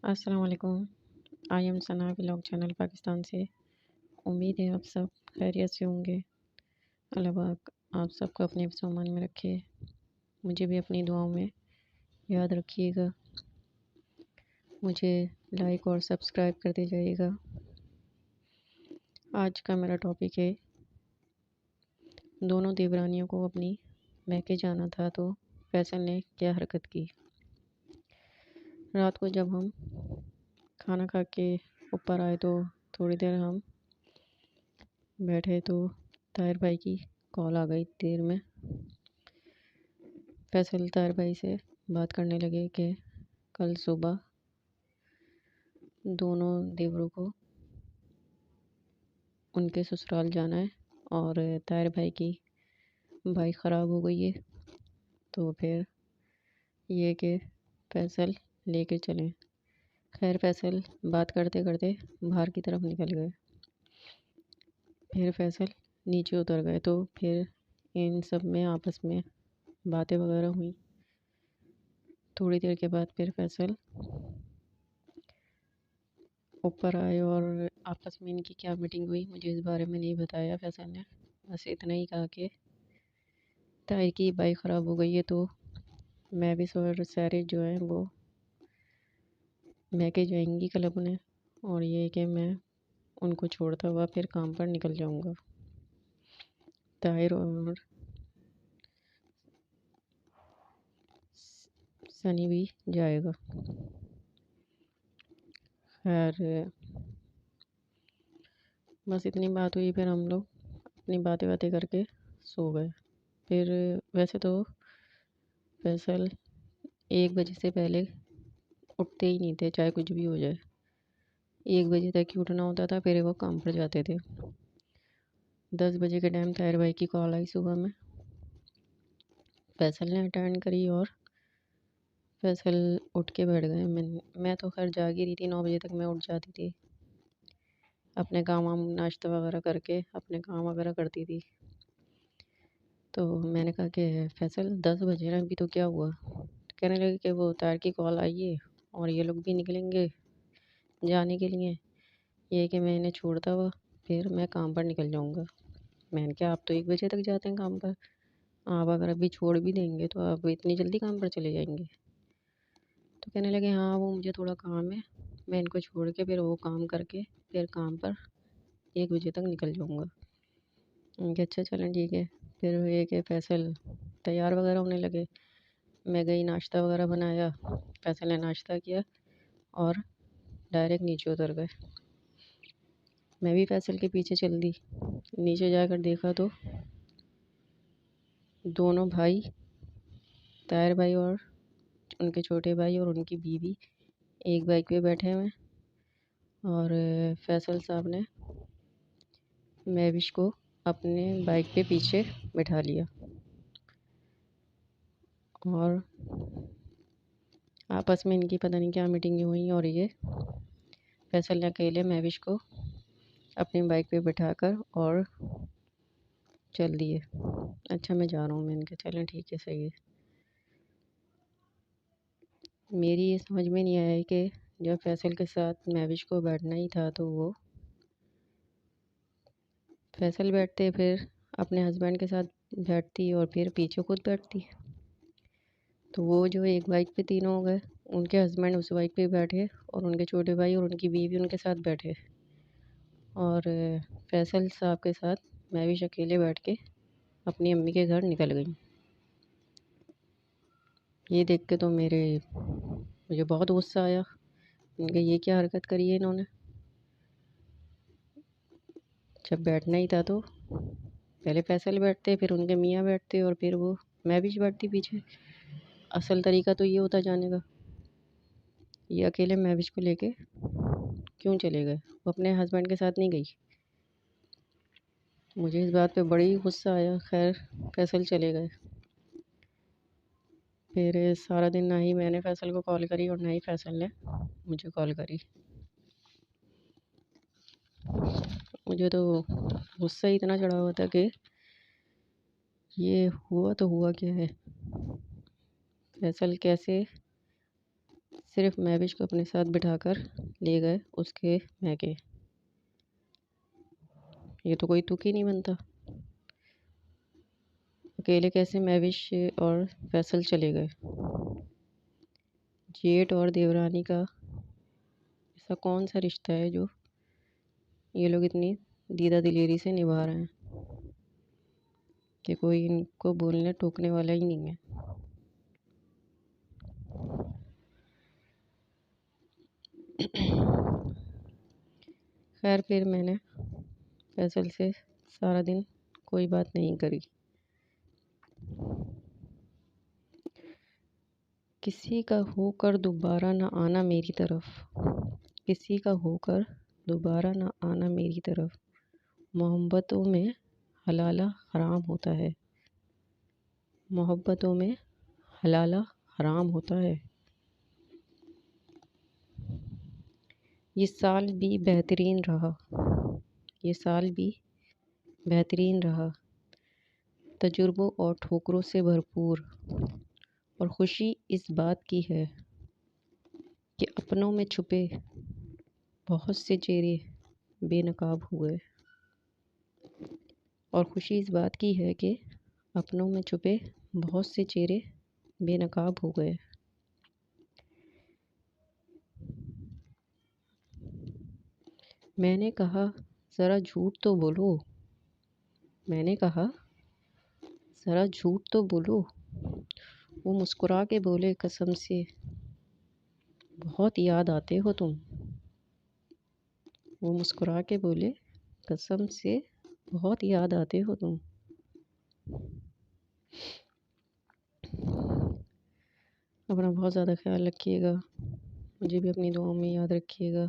अस्सलाम वालेकुम। I am Sana vlog channel Pakistan से। उम्मीद है आप सब खैरियत से होंगे। अल्लाह पाक आप सबको अपने सामान में रखे। मुझे भी अपनी दुआओं में याद रखिएगा। मुझे लाइक और सब्सक्राइब करते जाइएगा। आज का मेरा टॉपिक है, दोनों देवरानियों को अपनी मैके जाना था तो फैसल ने क्या हरकत की। रात को जब हम खाना खा के ऊपर आए तो थोड़ी देर हम बैठे तो ताहिर भाई की कॉल आ गई देर में। फैसल ताहिर भाई से बात करने लगे कि कल सुबह दोनों देवरों को उनके ससुराल जाना है और ताहिर भाई की बाइक ख़राब हो गई है, तो फिर ये कि फैसल लेके चलें। खैर फैसल बात करते करते बाहर की तरफ निकल गए। फिर फैसल नीचे उतर गए तो फिर इन सब में आपस में बातें वगैरह हुई। थोड़ी देर के बाद फिर फैसल ऊपर आए और आपस में इनकी क्या मीटिंग हुई मुझे इस बारे में नहीं बताया फैसल ने। बस इतना ही कहा कि ताई की बाइक ख़राब हो गई है तो मैं भी और सारे जो हैं वो मैके जाएंगी कल अपने, और ये कि मैं उनको छोड़ता हुआ फिर काम पर निकल जाऊंगा। ताहिर और सनी भी जाएगा। खैर बस इतनी बात हुई, फिर हम लोग अपनी बातें बातें करके सो गए। फिर वैसे तो फैसल 1 बजे से पहले उठते ही नहीं थे, चाहे कुछ भी हो जाए। 1 बजे तक ही उठना होता था, फिर वो काम पर जाते थे। 10 बजे के टाइम ताहिर भाई की कॉल आई सुबह में। फैसल ने अटेंड करी और फैसल उठ के बैठ गए। मैं तो खैर जाग ही रही थी, 9 बजे तक मैं उठ जाती थी। अपने काम वाम नाश्ता वगैरह करके अपने काम वगैरह करती थी। तो मैंने कहा कि फैसल 10 बजे ना, अभी तो क्या हुआ। कहने लगे कि वो तार की कॉल आई है और ये लोग भी निकलेंगे जाने के लिए। ये कि मैं इन्हें छोड़ता हुआ फिर मैं काम पर निकल जाऊंगा। मैंने कहा आप तो 1 बजे तक जाते हैं काम पर, आप अगर अभी छोड़ भी देंगे तो आप इतनी जल्दी काम पर चले जाएंगे। तो कहने लगे हाँ वो मुझे थोड़ा काम है, मैं इनको छोड़ के फिर वो काम करके फिर काम पर 1 बजे तक निकल जाऊंगा। मैंने कहा अच्छा चलें ठीक है। फिर ये कि फैसल तैयार वगैरह होने लगे। मैं गई नाश्ता वगैरह बनाया, फैसल ने नाश्ता किया और डायरेक्ट नीचे उतर गए। मैं भी फैसल के पीछे चल दी। नीचे जाकर देखा तो दोनों भाई, ताहिर भाई और उनके छोटे भाई और उनकी बीवी एक बाइक पे बैठे हुए हैं और फैसल साहब ने महविश को अपने बाइक पे पीछे बिठा लिया और आपस में इनकी पता नहीं क्या मीटिंग हुई और ये फैसल ने अकेले महविश को अपनी बाइक पे बिठाकर और चल दिए। अच्छा मैं जा रहा हूँ, मैंने कहा चलें ठीक है सही है। मेरी ये समझ में नहीं आया कि जब फैसल के साथ महविश को बैठना ही था तो वो फैसल बैठते, फिर अपने हस्बैंड के साथ बैठती और फिर पीछे खुद बैठती। तो वो जो एक बाइक पे तीनों हो गए, उनके हस्बैंड उस बाइक पे बैठे और उनके छोटे भाई और उनकी बीवी उनके साथ बैठे और फैसल साहब के साथ महविश अकेले बैठ के अपनी अम्मी के घर निकल गई। ये देख के तो मुझे बहुत गुस्सा आया। उनके ये क्या हरकत करी है इन्होंने। जब बैठना ही था तो पहले फैसल बैठते, फिर उनके मियाँ बैठते और फिर वो महविश बैठती पीछे। असल तरीका तो ये होता जाने का। ये अकेले महविश को लेके क्यों चले गए, वो अपने हस्बैंड के साथ नहीं गई। मुझे इस बात पे बड़ी गुस्सा आया। खैर फैसल चले गए। फिर सारा दिन ना ही मैंने फैसल को कॉल करी और ना ही फैसल ने मुझे कॉल करी। मुझे तो गुस्सा ही इतना चढ़ा हुआ था कि ये हुआ तो हुआ क्या है। फैसल कैसे सिर्फ महविश को अपने साथ बिठाकर ले गए उसके मैके। ये तो कोई तुक ही नहीं बनता। अकेले कैसे महविश और फैसल चले गए? जेठ और देवरानी का ऐसा कौन सा रिश्ता है जो ये लोग इतनी दीदा दिलेरी से निभा रहे हैं कि कोई इनको बोलने टोकने वाला ही नहीं है। खैर फिर मैंने फैसल से सारा दिन कोई बात नहीं करी। किसी का होकर दोबारा ना आना मेरी तरफ, किसी का होकर दोबारा ना आना मेरी तरफ। मोहब्बतों में हलाला हराम होता है, मोहब्बतों में हलाला हराम होता है। ये साल भी बेहतरीन रहा, ये साल भी बेहतरीन रहा, तजुर्बों और ठोकरों से भरपूर। और खुशी इस बात की है कि अपनों में छुपे बहुत से चेहरे बेनकाब हुए। और खुशी इस बात की है कि अपनों में छुपे बहुत से चेहरे बेनकाब हो गए। मैंने कहा ज़रा झूठ तो बोलो, मैंने कहा ज़रा झूठ तो बोलो। वो मुस्कुरा के बोले कसम से बहुत याद आते हो तुम। वो मुस्कुरा के बोले कसम से बहुत याद आते हो तुम। अपना बहुत ज़्यादा ख्याल रखिएगा, मुझे भी अपनी दुआओं में याद रखिएगा।